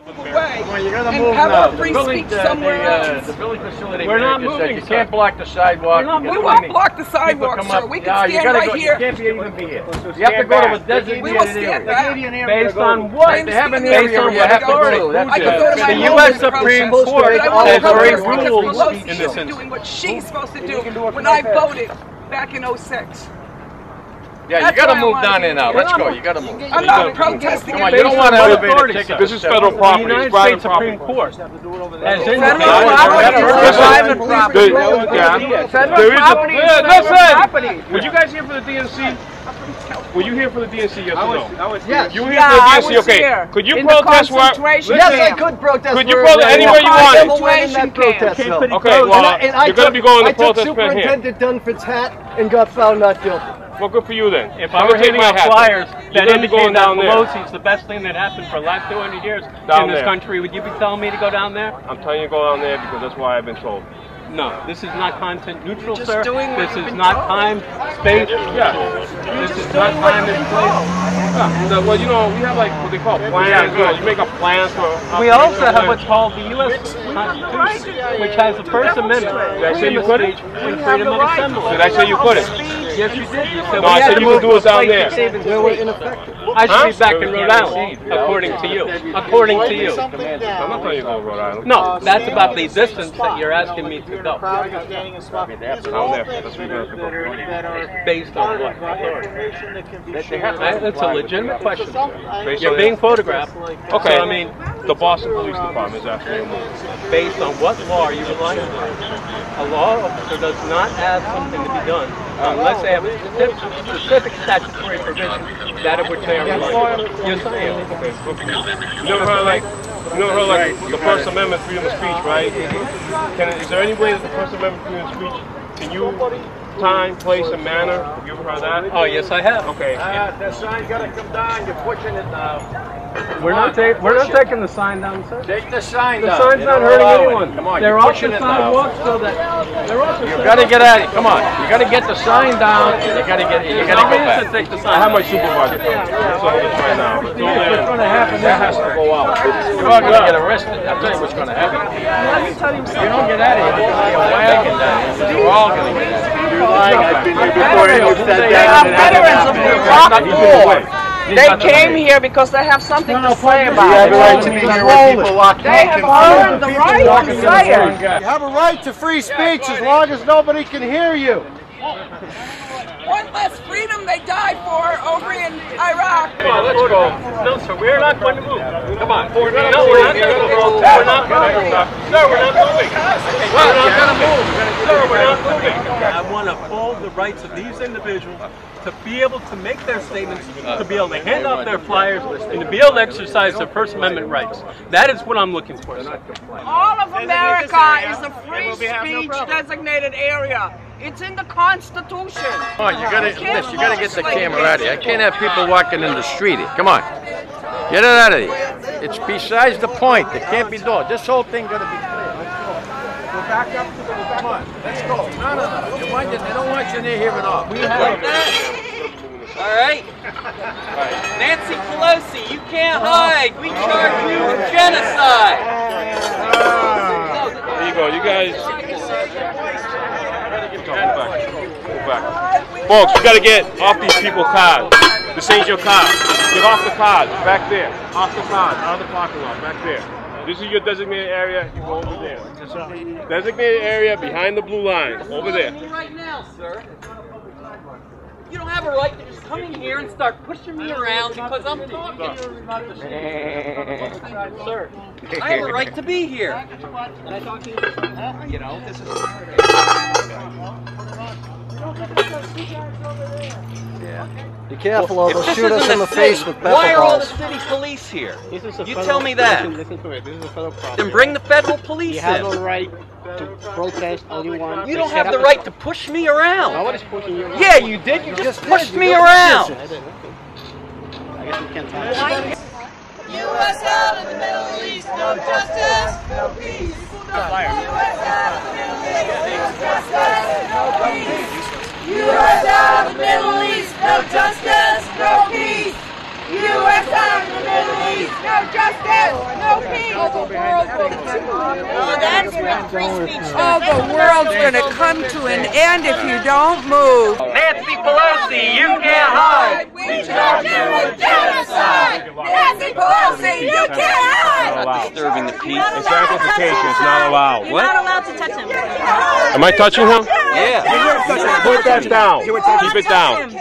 Away Well, you gotta and move have now. our free speech somewhere else. The building facility. We're not manager moving, said you sir. can't block the sidewalk. We won't block the sidewalk, sir. We can stand right You here. can't even be here. You have to go to a designated We will stand back. Based on what? They have an Based area on you what have to authority? go to. That's I could go to my The home U.S. and Supreme protest, Court but I won't has very protest because rules Pelosi in this isn't instance. doing what she's supposed to do when I voted back in '06. Yeah, you gotta move down there now. Let's go. You gotta move. I'm not protesting. Come on, you don't want to elevate a ticket. This is federal The property. United It's private States Supreme property. Court has Federal indicated property is private property. Federal property is listen. property. Were you guys here for the DNC? Were you here for the DNC? Yes or no? Yes. You were here Yeah, for I the DNC? was Okay. here. Could you In the protest where? concentration Yes, I camp. could protest. Could you where- protest anywhere you wanted? Concentration camp. Okay, well, And I you're gonna took- be going I to took protest pen here. Superintendent Dunford's hat and got found not guilty. Well, good for you then. If I'm I were gonna take handing my out hat. flyers You're that gonna be going indicate that down there. Pelosi's the best thing that happened for the last 200 years Down in this there. country, would you be telling me to go down there? I'm telling you to go down there because that's why I've been told. No, this is not content neutral, just sir. doing what This you've is been not told. time, space. Yeah. This is not time and place. Well, you know, we have like what they call plans. You know, you make a plan for. We also have what's called the U.S. Constitution, which has the First Amendment, Did I say you freedom of couldn't? speech and freedom of assembly. Did I say you couldn't? Yes, you did. You said No, I said you could do it down there. Where we're ineffective. I should be back in Rhode Island, according to you. According to you. I'm not telling you to go to Rhode Island. No, that's about the distance that you're asking me to go. Down there. That's where you're gonna have to go. Based on what? That's a legitimate question. Based You're on- being photographed. Okay. So, I mean, The Boston Police Department is asking you to move. based on what law are you relying on? A law officer does not ask something to be done unless they have a specific statutory provision that of which they are relying on. Yes, I am. Okay, good for you. You never heard like the First Amendment freedom of speech, right? Is there any way that the First Amendment freedom of speech can you time, place, and manner? Have you ever heard that? Oh, yes, I have. Okay. That sign's gotta come down. You're pushing it now. We're not taking the sign down, sir. Take the sign The down. sign's You not don't hurting allow it. anyone. Come on, They're you're off pushing the it now. sidewalk so that they're off the You sidewalk. gotta get at it. Come on. You gotta get the sign down, and you gotta go back. To take the I sign. have my supervisor come. It's all this right now. It's all there. What's gonna happen? That has to go out. You're all gonna get arrested. I'll tell you what's gonna happen. You don't get out of here. You're wagging down. We're all gonna get out of here. I've been here before and you said They are veterans of the Iraq War. They He's not came here because they have something to say You about have a it. right to be here when people walk They have earned the right to say it. You have a right to free speech as long as nobody can hear you. One less freedom they died for over in Iraq. Come on, let's go. No, sir, we're not going to move. Come on. No, we're not going to move. We're not moving. Sir, we're not moving. We're not going to move. Sir, we're not moving. I want to uphold the rights of these individuals to be able to make their statements, to be able to hand out their flyers, and to be able to exercise their First Amendment rights. That is what I'm looking for, sir. All of America is a free speech designated area. It's in the Constitution. Come on, you gotta get the camera out of here. I can't have people walking in the street here. Come on. Get it out of here. It's besides the point. It can't be done. This whole thing gotta be clear. Let's go. Go back up to the come on. Let's go. No. They don't want you near here at all. We have all right. Nancy Pelosi, you can't hide. We charge you with genocide. There you go. You guys. Go back. Folks, you gotta get off these people's cars. This ain't your car. Get off the cars. Back there. Off the cars. Out of the parking lot. Back there. This is your designated area. You go over there. Designated area behind the blue line. Over there. Right now, sir. You don't have a right to just come in here and start pushing me around because I'm talking. Sir, I have a right to be here. You know, this is. Be careful or they'll If this shoot us isn't in the the face city, with why pepper are all the balls. city police here? You You tell me that. Listen to it. This is a federal property. Then bring the federal police You have in. a right to protest all you want. You don't have the right to push me around. Nobody's pushing you around. Yeah, you did. You just pushed did. me You around. I did. I guess we can't talk. U.S. out of the Middle East, no justice, no peace. U.S. out of the Middle East, no justice, no peace. U.S. out of the Middle East, no justice, no peace. U.S. out of the Middle East, no justice, no peace. Oh, that's real free speech. Oh, the world's gonna come to an end if you don't move. Nancy Pelosi, you can't hide. We charge you with genocide. Nancy Pelosi, you can't hide. Disturbing the peace. It's amplification. It's not allowed. You're not allowed to touch him. Am I touching him? Yeah. Put that down. Keep it down.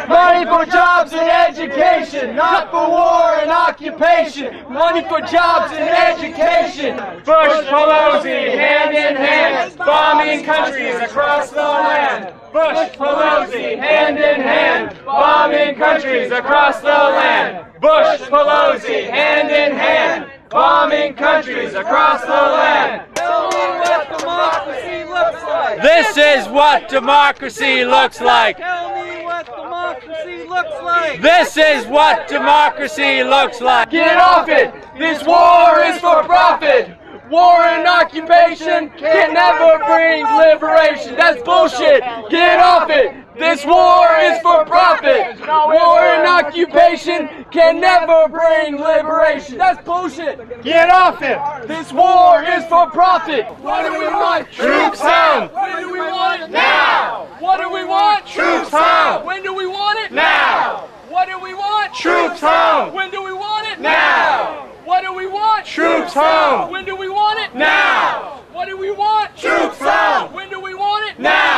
Money for jobs and education, not for war and occupation. Money for jobs and education. Bush, Pelosi, hand in hand, bombing countries across the land. Bush, Pelosi, hand in hand, bombing countries across the land. Bush, Pelosi, hand in hand, bombing countries across the land. Tell me what democracy looks like. This is what democracy looks like. Tell me what democracy looks like. This is what democracy looks like. Get off it! This war is for profit! War and occupation can never bring liberation. That's bullshit! Get off it! This war is for profit! War and occupation can never bring liberation. That's bullshit! Get off it! This war is for profit! What do we want? Troops home! When do we want it? Now! What do we want? Troops home! When do we want it? Now! What do we want? Troops home! When do we want it? Now! What do we want? Troops home! When do we want it? Now! What do we want? Troops home! When do we want it? Now!